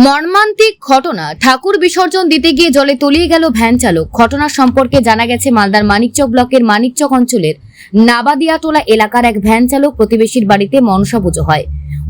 মর্মান্তিক ঘটনা। ঠাকুর বিসর্জন দিতে গিয়ে জলে তলিয়ে গেল ভ্যান চালক। ঘটনার সম্পর্কে জানা গেছে, মালদার মানিকচক ব্লকের মানিকচক অঞ্চলের নাবাদিয়াটোলা এলাকার এক ভ্যান চালক প্রতিবেশীর বাড়িতে মনসা পুজো হয়।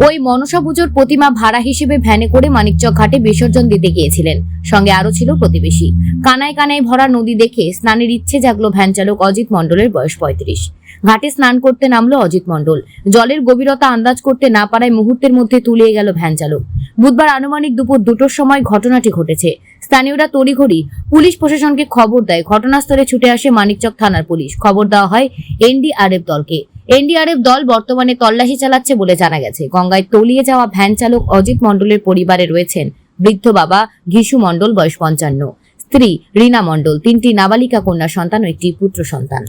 ওই মনসা পুজোর প্রতিমা ভাড়া হিসেবে ভ্যানে করে মানিকচক ঘাটে বিসর্জন দিতে গিয়েছিলেন। সঙ্গে আরো ছিল প্রতিবেশী। কানায় কানায় ভরা নদী দেখে স্নানের ইচ্ছে জাগলো ভ্যান চালক অজিত মণ্ডলের, বয়স 35। ঘাটে স্নান করতে নামলো অজিত মণ্ডল। জলের গভীরতা আন্দাজ করতে না পারায় মুহূর্তের মধ্যে তলিয়ে গেল ভ্যান চালক। বুধবার আনুমানিক দুপুর 2টোর সময় ঘটনাটি ঘটেছে। স্থানীয়রা তড়িঘড়ি পুলিশ প্রশাসনকে খবর দেয়। ঘটনাস্থলে ছুটে আসে মানিকচক থানার পুলিশ। খবর দেওয়া হয় এনডিআরএফ দলকে। এনডিআরএফ দল বর্তমানে তল্লাশি চালাচ্ছে বলে জানা গেছে। গঙ্গায় তলিয়ে যাওয়া ভ্যান চালক অজিত মণ্ডলের পরিবারে রয়েছেন বৃদ্ধ বাবা ঘিসু মণ্ডল, বয়স 55, স্ত্রী রীনা মণ্ডল, 3টি নাবালিকা কন্যা সন্তান ও একটি পুত্র সন্তান।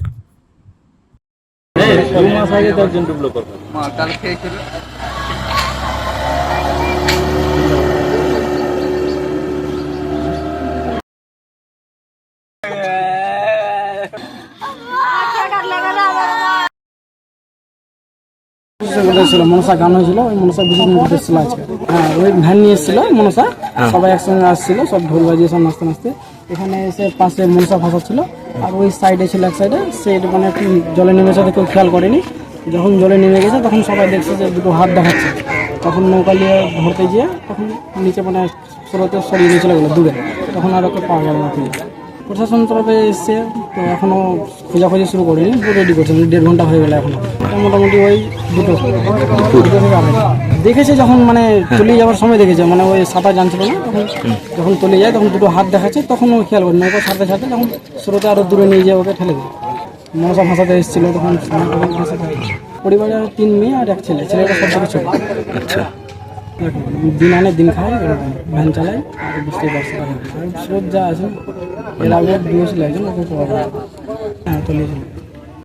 মনসা গান হয়েছিল, ওই মনসা বিসর্জন এসেছিল আজকে। হ্যাঁ, ওই ভ্যান নিয়ে এসেছিল মনসা, সবাই একসঙ্গে আসছিল, সব ঢোল বাজিয়ে সব নাচতে নাচতে এখানে এসে পাশে মনসা ভাষা ছিল। আর ওই সাইডে ছিল, এক সাইডে মানে একটু জলে নেমেছে, কেউ খেয়াল করেনি। যখন জলে নেমে গেছে তখন সবাই দেখছে যে দুটো হাত দেখাচ্ছে। তখন নৌকা নিয়ে ধরতে গিয়ে তখন নিচে মানে স্রোতে সরিয়ে নিয়ে চলে গেলো দূরে। তখন আর ওকে পাওয়া গেল না। প্রশাসন তরফে এসছে, তো এখনো খোঁজাখুঁজি শুরু করেনি, রেডি করছে, 1.5 ঘন্টা হয়ে গেল। এখন মোটামুটি ওই দুটো দেখেছে, যখন মানে তলিয়ে যাওয়ার সময় দেখেছে, মানে ওই সাঁতার জানছিল না, তখন যখন তলিয়ে যায় তখন দুটো হাত দেখাচ্ছে, তখন ও খেয়াল করে নৌকা ছাড়তে ছাড়তে তখন স্রোতে আরো দূরে নিয়ে যায়, ওকে ঠেলে দেয়। মনসা ভাষাতে এসেছিল তখন। পরিবারে 3 মেয়ে আর 1 ছেলে। ছেলেটা সব থেকে ছোট। আচ্ছা, দিন আনে দিন খায়, এরকম ভ্যান চালায়। আর বুঝতেই পারছি স্রোত যা আছে, এর আগে দিয়েছিল একজন, ওকে হ্যাঁ তলিয়েছিল।